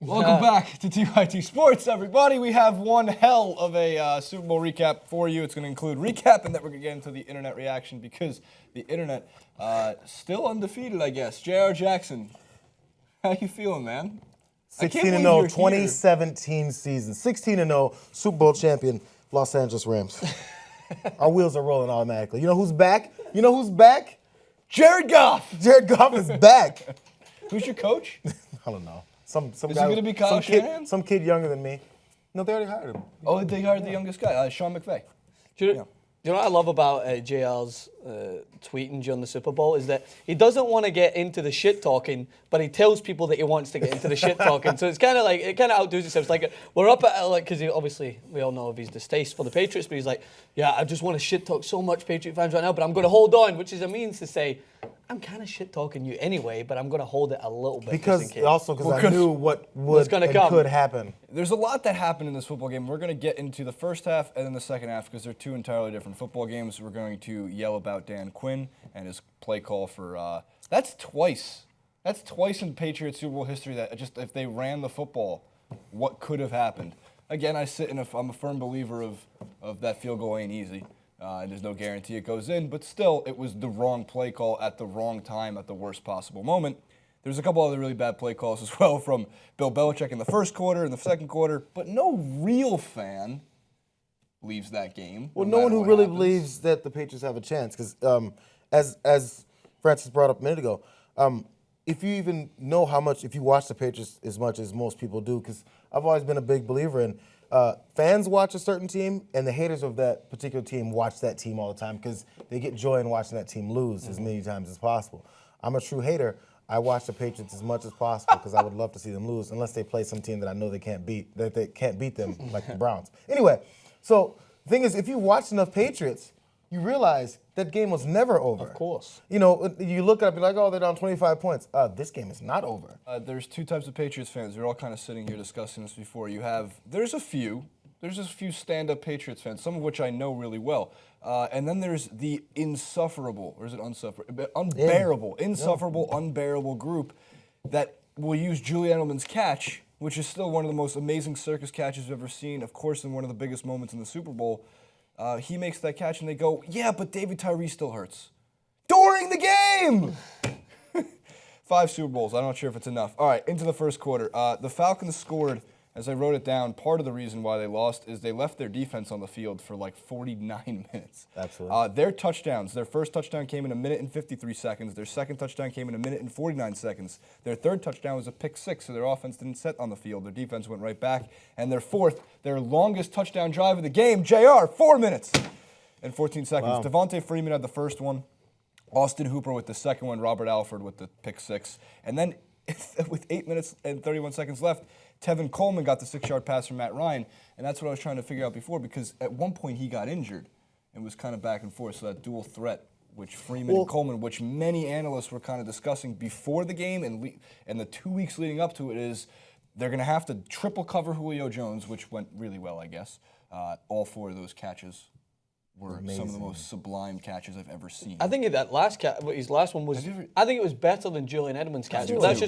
Welcome back to TYT Sports, everybody. We have one hell of a Super Bowl recap for you. It's going to include recap, and then we're going to get into the internet reaction because the internet still undefeated, I guess. Jayar Jackson, how you feeling, man? 16-0, 2017 season. 16-0, Super Bowl champion, Los Angeles Rams. Our wheels are rolling automatically. You know who's back? Jared Goff. Jared Goff is back. Who's your coach? I don't know. Some Is guy, it going to be Kyle Shanahan? some kid younger than me. No, they already hired him. Oh, they hired the youngest guy, Sean McVay. Do you know what I love about JR's tweeting during the Super Bowl is that he doesn't want to get into the shit talking, but he tells people that he wants to get into the shit talking. So it's kind of like, it kind of outdoes itself. It's like, we're up at, like, because obviously we all know of his distaste for the Patriots, but he's like, yeah, I just want to shit talk so much Patriot fans right now, but I'm going to hold on, which is a means to say, I'm kind of shit talking you anyway, but I'm going to hold it a little bit. Because I knew what could happen. There's a lot that happened in this football game. We're going to get into the first half and then the second half because they're two entirely different football games. We're going to yell about Dan Quinn and his play call for that's twice in Patriots Super Bowl history that just if they ran the football, what could have happened? Again, I'm a firm believer of that field goal ain't easy. And there's no guarantee it goes in, but still, it was the wrong play call at the wrong time at the worst possible moment. There's a couple other really bad play calls as well from Bill Belichick in the first quarter and the second quarter, but no real fan believes that game. Well, no one who really believes that the Patriots have a chance, because as Francis brought up a minute ago, if you even know how much, if you watch the Patriots as much as most people do, because I've always been a big believer in fans watch a certain team, and the haters of that particular team watch that team all the time because they get joy in watching that team lose as many times as possible. I'm a true hater. I watch the Patriots as much as possible because I would love to see them lose, unless they play some team that I know they can't beat them, like the Browns. Anyway, so the thing is, if you watch enough Patriots, you realize that game was never over. Of course. You know, you look up and you're like, oh, they're down 25 points. This game is not over. There's two types of Patriots fans. We're all kind of sitting here discussing this before. There's a few stand-up Patriots fans, some of which I know really well. And then there's the insufferable, or is it unsufferable? Unbearable group that will use Julian Edelman's catch, which is still one of the most amazing circus catches we've ever seen, of course, in one of the biggest moments in the Super Bowl. He makes that catch, and they go, yeah, but David Tyree still hurts. During the game! 5 Super Bowls. I'm not sure if it's enough. All right, into the first quarter. The Falcons scored, as I wrote it down, part of the reason why they lost is they left their defense on the field for like 49 minutes. Absolutely. Their touchdowns, their first touchdown came in 1 minute and 53 seconds. Their second touchdown came in 1 minute and 49 seconds. Their third touchdown was a pick 6, so their offense didn't set on the field. Their defense went right back. And their fourth, their longest touchdown drive of the game, Jayar, 4 minutes and 14 seconds. Wow. Devontae Freeman had the first one. Austin Hooper with the second one. Robert Alford with the pick 6. And then with 8 minutes and 31 seconds left, Tevin Coleman got the 6-yard pass from Matt Ryan, and that's what I was trying to figure out before, because at one point he got injured and was kind of back and forth. So that dual threat, which Freeman and Coleman, which many analysts were kind of discussing before the game and the 2 weeks leading up to it, is they're going to have to triple cover Julio Jones, which went really well, I guess. All 4 of those catches were some of the most sublime catches I've ever seen. I think that his last one was, I think it was better than Julian Edelman's catch. But that's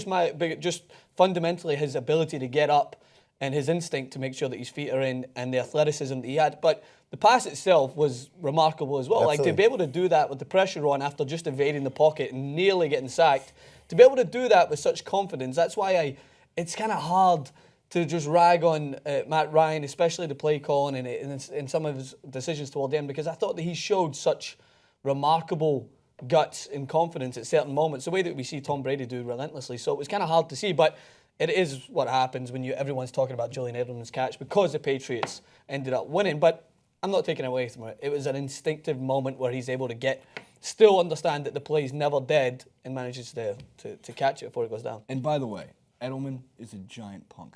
just fundamentally his ability to get up and his instinct to make sure that his feet are in and the athleticism that he had. But the pass itself was remarkable as well. Absolutely. Like to be able to do that with the pressure on after just evading the pocket and nearly getting sacked, to be able to do that with such confidence, that's why it's kind of hard to just rag on Matt Ryan, especially the play calling and some of his decisions toward the end, because I thought that he showed such remarkable guts and confidence at certain moments, the way that we see Tom Brady do relentlessly. So it was kind of hard to see, but it is what happens when everyone's talking about Julian Edelman's catch because the Patriots ended up winning. But I'm not taking away from it. It was an instinctive moment where he's able to still understand that the play's never dead and manages to catch it before it goes down. And by the way, Edelman is a giant punk.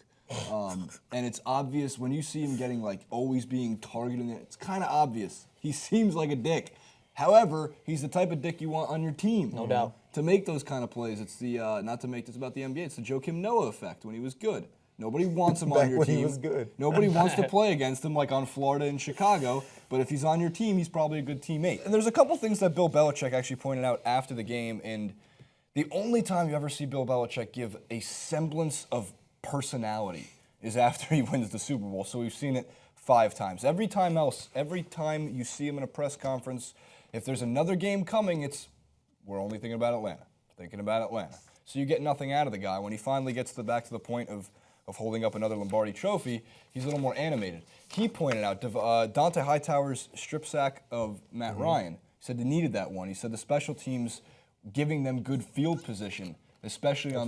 And it's obvious when you see him getting always being targeted. It's kind of obvious. He seems like a dick. However, he's the type of dick you want on your team. No doubt. To make those kind of plays, it's the not to make this about the NBA. It's the Joakim Noah effect when he was good. Nobody wants him on your team. He was good. Nobody wants to play against him like on Florida and Chicago. But if he's on your team, he's probably a good teammate. And there's a couple things that Bill Belichick actually pointed out after the game. And the only time you ever see Bill Belichick give a semblance of personality is after he wins the Super Bowl. So we've seen it 5 times. Every time you see him in a press conference, if there's another game coming, we're only thinking about Atlanta. Thinking about Atlanta. So you get nothing out of the guy. When he finally gets back to the point of holding up another Lombardi trophy, he's a little more animated. He pointed out Dante Hightower's strip sack of Matt Ryan. He said they needed that one. He said the special teams giving them good field position, especially on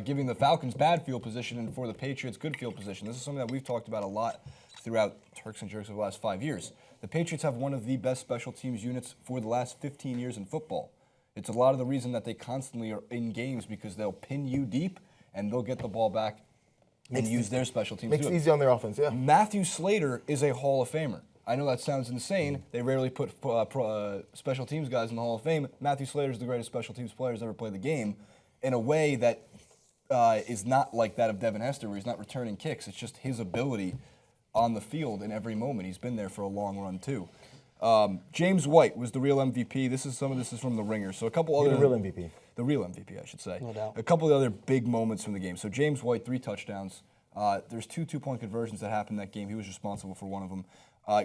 giving the Falcons bad field position and for the Patriots good field position. This is something that we've talked about a lot throughout Turks and Jerks over the last 5 years. The Patriots have one of the best special teams units for the last 15 years in football. It's a lot of the reason that they constantly are in games because they'll pin you deep and they'll get the ball back and use their special teams. Makes it easy on their offense, yeah. Matthew Slater is a Hall of Famer. I know that sounds insane. They rarely put special teams guys in the Hall of Fame. Matthew Slater is the greatest special teams player who's ever played the game in a way that is not like that of Devin Hester, where he's not returning kicks. It's just his ability on the field in every moment. He's been there for a long run, too. James White was the real MVP. Some of this is from The Ringer. So a couple other... The real MVP. The real MVP, I should say. No doubt. A couple of other big moments from the game. So James White, 3 touchdowns. There's 2 two-point conversions that happened in that game. He was responsible for one of them.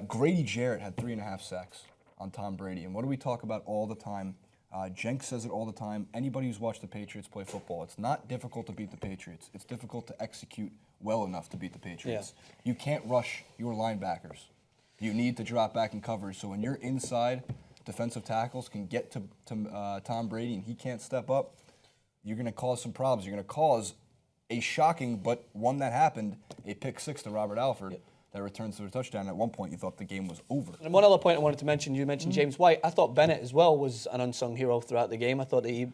Grady Jarrett had 3.5 sacks on Tom Brady. And what do we talk about all the time? Jenks says it all the time. Anybody who's watched the Patriots play football, it's not difficult to beat the Patriots. It's difficult to execute well enough to beat the Patriots. Yeah. You can't rush your linebackers. You need to drop back in coverage. So when you're inside, defensive tackles can get to Tom Brady and he can't step up, you're going to cause some problems. You're going to cause a shocking, but one that happened, a pick 6 to Robert Alford that returns to a touchdown. At one point, you thought the game was over. And one other point I wanted to mention, you mentioned James White. I thought Bennett as well was an unsung hero throughout the game. I thought that he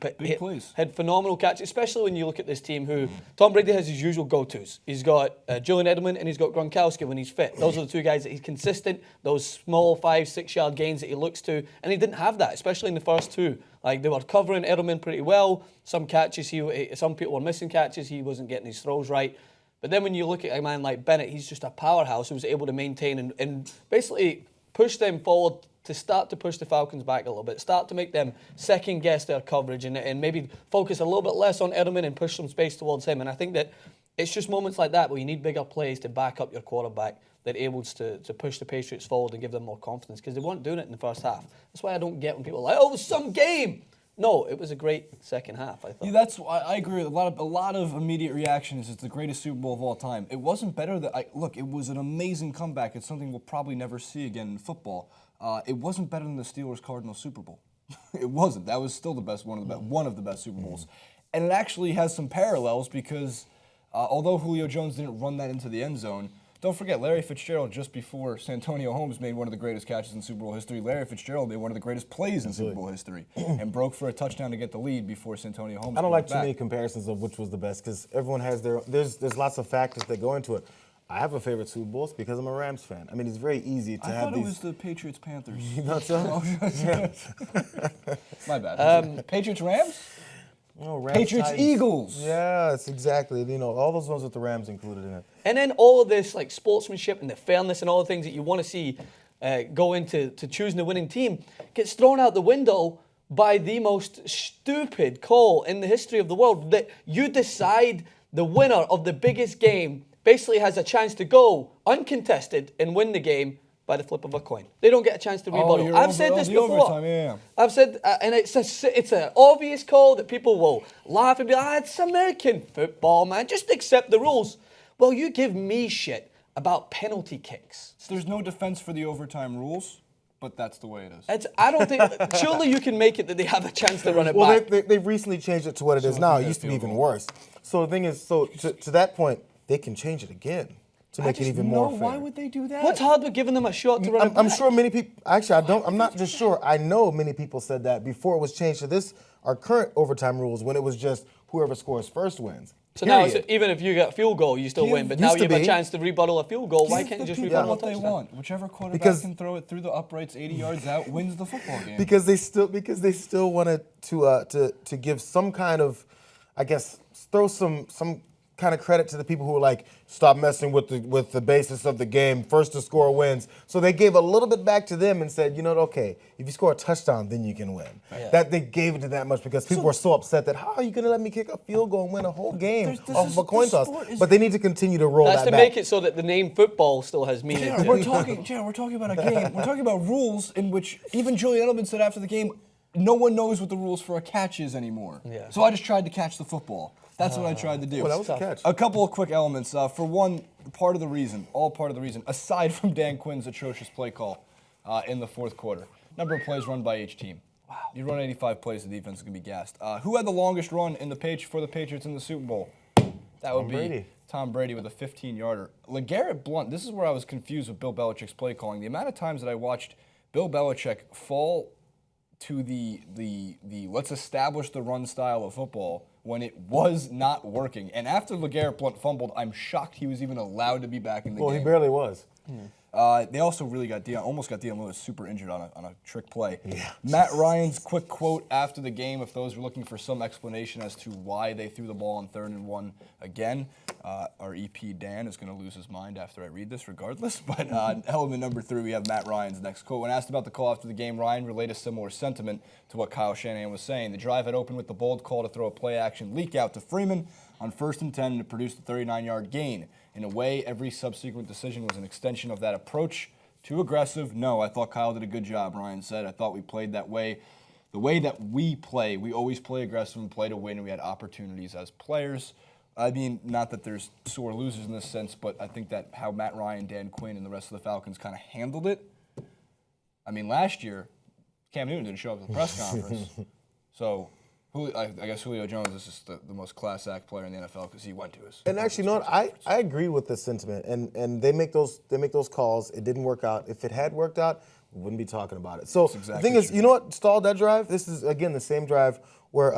had phenomenal catches, especially when you look at this team who Tom Brady has his usual go-tos. He's got Julian Edelman and he's got Gronkowski when he's fit. Those are the 2 guys that he's consistent, those small 5-6 yard gains that he looks to, and he didn't have that, especially in the first 2. Like, they were covering Edelman pretty well. Some catches, some people were missing catches. He wasn't getting his throws right. But then when you look at a man like Bennett, he's just a powerhouse who was able to maintain and basically push them forward to start to push the Falcons back a little bit, start to make them second-guess their coverage and maybe focus a little bit less on Edelman and push some space towards him. And I think that it's just moments like that where you need bigger plays to back up your quarterback that able to push the Patriots forward and give them more confidence because they weren't doing it in the first half. That's why I don't get when people are like, oh, it was some game. No, it was a great second half, I thought. Yeah, I agree. A lot of immediate reaction is it's the greatest Super Bowl of all time. It wasn't better look, it was an amazing comeback. It's something we'll probably never see again in football. It wasn't better than the Steelers-Cardinals Super Bowl. It wasn't. That was still the best one of the best Super Bowls. And it actually has some parallels because although Julio Jones didn't run that into the end zone, don't forget, Larry Fitzgerald, just before Santonio Holmes made one of the greatest catches in Super Bowl history, Larry Fitzgerald made one of the greatest plays in Super Bowl history and broke for a touchdown to get the lead before Santonio Holmes. I don't like too many comparisons of which was the best because everyone has there's lots of factors that go into it. I have a favorite Super Bowls because I'm a Rams fan. I mean, it's very easy to have these. I thought it was the Patriots-Panthers. You know so? My bad. Patriots-Rams? Oh, Rams, Patriots-Eagles. Yeah, it's exactly. You know, all those ones with the Rams included in it. And then all of this, like, sportsmanship and the fairness and all the things that you want to see go into choosing the winning team gets thrown out the window by the most stupid call in the history of the world. That you decide the winner of the biggest game basically has a chance to go uncontested and win the game by the flip of a coin. They don't get a chance to rebuttal. I've said this before. I've said, and it's an obvious call that people will laugh and be like, it's American football, man. Just accept the rules. Well, you give me shit about penalty kicks. There's no defense for the overtime rules, but that's the way it is. I don't think, surely you can make it that they have a chance to run it back. Well, they've recently changed it to what it is now. It used to be even worse. So the thing is, to that point, they can change it again. To make it even more fair. Why would they do that? What's hard with giving them a shot to run it back? I'm sure many people, actually I'm not just sure, I know many people said that before it was changed to our current overtime rules when it was just whoever scores first wins. So now, even if you get a field goal, you still win. But now you have a chance to rebuttal a field goal. Why can't you just rebuttal a touchdown? What they want. Whichever quarterback can throw it through the uprights 80 yards out wins the football game. Because they still wanted to give some kind of, I guess, throw some kind of credit to the people who were like, stop messing with the basis of the game. First to score wins. So they gave a little bit back to them and said, you know, okay, if you score a touchdown, then you can win. Yeah. That they gave it to that much because people were so upset that how are you going to let me kick a field goal and win a whole game off of a coin toss? But they need to continue to roll That's that to back. make it so that the name football still has meaning. Yeah, we're talking about a game. We're talking about rules in which even Julian Edelman said after the game, no one knows what the rules for a catch is anymore. Yeah. So I just tried to catch the football. That's what I tried to do. Well, that was a catch. A couple of quick elements. For one, part of the reason, aside from Dan Quinn's atrocious play call in the fourth quarter, number of plays run by each team. Wow. You run 85 plays, the defense is going to be gassed. Who had the longest run for the Patriots in the Super Bowl? That would be Brady. Tom Brady with a 15-yarder. LeGarrette Blount, this is where I was confused with Bill Belichick's play calling. The amount of times that I watched Bill Belichick fall to the let's establish the run style of football when it was not working. And after LeGarrette Blount fumbled, I'm shocked he was even allowed to be back in the game. Well, he barely was. They also really almost got Dion Lewis super injured on a trick play. Yeah. Matt Ryan's quick quote after the game, if those were looking for some explanation as to why they threw the ball on 3rd and 1 again, our EP Dan is going to lose his mind after I read this regardless. But element number 3, we have Matt Ryan's next quote. When asked about the call after the game, Ryan relayed a similar sentiment to what Kyle Shanahan was saying. The drive had opened with the bold call to throw a play-action leak out to Freeman on 1st and 10 to produce the 39-yard gain. In a way, every subsequent decision was an extension of that approach. Too aggressive? No, I thought Kyle did a good job, Ryan said. I thought we played that way. The way that we play, we always play aggressive and play to win, and we had opportunities as players. I mean, not that there's sore losers in this sense, but I think that how Matt Ryan, Dan Quinn, and the rest of the Falcons kind of handled it. I mean, last year, Cam Newton didn't show up at the press conference. So I guess Julio Jones is just the most class act player in the NFL because he went to his. And actually, no, I agree with this sentiment. And they make those calls. It didn't work out. If it had worked out, we wouldn't be talking about it. So exactly the thing is, you know what stalled that drive? This is again the same drive where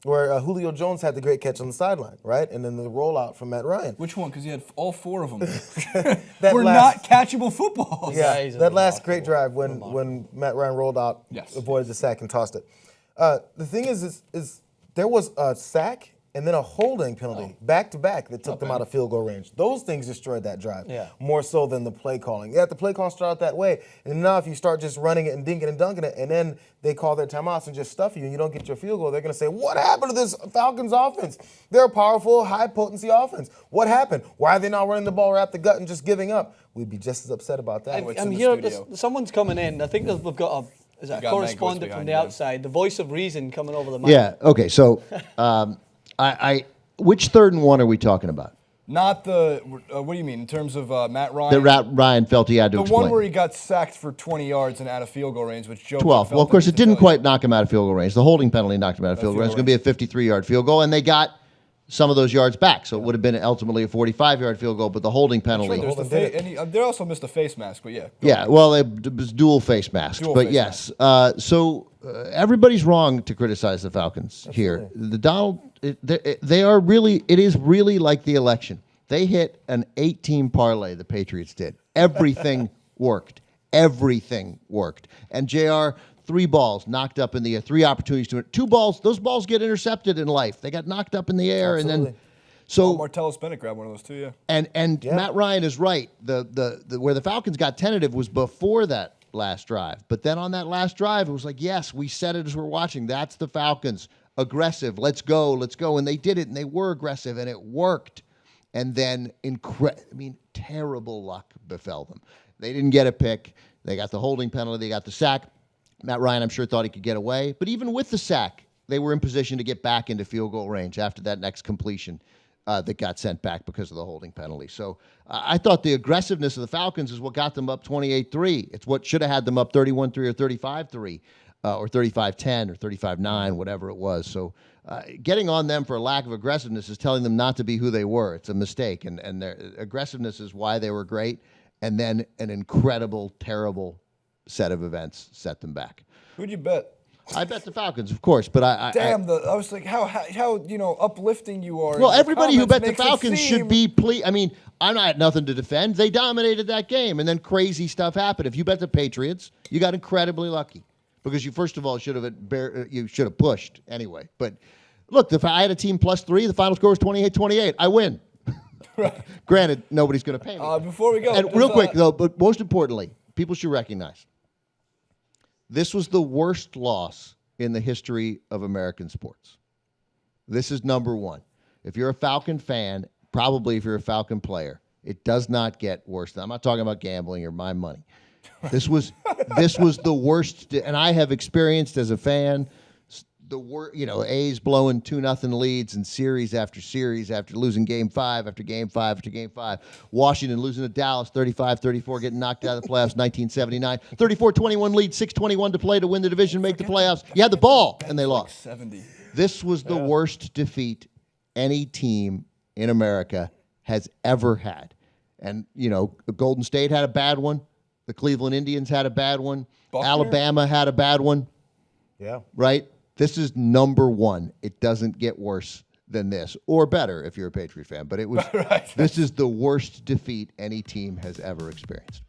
Julio Jones had the great catch on the sideline, right? And then the rollout from Matt Ryan. Which one? Because he had all 4 of them. That We're not catchable footballs. Yeah, that last great drive when Matt Ryan rolled out, avoided the sack and tossed it. The thing is there was a sack and then a holding penalty back to back that took them out of field goal range. Those things destroyed that drive more so than the play calling. Yeah, the play calling started that way, and now if you start just running it and dinking and dunking it, and then they call their timeouts and just stuff you, and you don't get your field goal, they're going to say, "What happened to this Falcons offense? They're a powerful, high potency offense. What happened? Why are they not running the ball right up the gut and just giving up?" We'd be just as upset about that. I'm here. Someone's coming in. I think we've got a correspondent from the outside, the voice of reason coming over the mic. Yeah. Okay. So, which 3rd and 1 are we talking about? Not the. What do you mean in terms of Matt Ryan? That Ryan felt he had to explain. The one where he got sacked for 20 yards and out of field goal range, which Joe 12. Well, of course, it didn't quite knock him out of field goal range. The holding penalty knocked him out of field goal range. It's going to be a 53-yard field goal, and they got some of those yards back. So it would have been ultimately a 45-yard field goal, but the holding penalty. They also missed a face mask, but yeah. Yeah, well, it was dual face mask. But yes, so everybody's wrong to criticize the Falcons here. They are really, it is really like the election. They hit an 8-team parlay, the Patriots did. Everything worked. Everything worked. And Jayar, 3 balls knocked up in the air, 3 opportunities to it. 2 balls, those balls get intercepted in life. They got knocked up in the air. Absolutely. And then so Martellus Bennett grabbed one of those too, yeah. And Matt Ryan is right. The where the Falcons got tentative was before that last drive. But then on that last drive, it was like, yes, we said it as we're watching. That's the Falcons. Aggressive. Let's go. And they did it, and they were aggressive, and it worked. And then terrible luck befell them. They didn't get a pick. They got the holding penalty. They got the sack. Matt Ryan, I'm sure, thought he could get away. But even with the sack, they were in position to get back into field goal range after that next completion that got sent back because of the holding penalty. So I thought the aggressiveness of the Falcons is what got them up 28-3. It's what should have had them up 31-3 or 35-3 or 35-10 or 35-9, whatever it was. So getting on them for a lack of aggressiveness is telling them not to be who they were. It's a mistake. And their aggressiveness is why they were great. And then an incredible, terrible set of events set them back. Who'd you bet? I bet the Falcons, of course, but I was like, how uplifting you are. Well, everybody who bet the Falcons should be pleased. I mean, I had nothing to defend. They dominated that game, and then crazy stuff happened. If you bet the Patriots, you got incredibly lucky because you first of all should have pushed anyway. But Look, if I had a team +3, the final score was 28-28. I win. Granted, nobody's going to pay me. Before we go, And real quick, though, but most importantly, people should recognize this was the worst loss in the history of American sports. This is number one. If you're a Falcon fan, probably if you're a Falcon player, it does not get worse. I'm not talking about gambling or my money. This was the worst, and I have experienced as a fan the worst. A's blowing 2-0 leads in series after losing game 5 after game 5 after game 5. Washington losing to Dallas 35-34, getting knocked out of the playoffs 1979. 34-21 lead, 6:21 to play to win the division, make the playoffs. You had the ball, and they lost. 70. This was the worst defeat any team in America has ever had. And, Golden State had a bad one. The Cleveland Indians had a bad one. Buckner? Alabama had a bad one. Yeah. Right? This is number one. It doesn't get worse than this, or better if you're a Patriot fan. But it was. This is the worst defeat any team has ever experienced.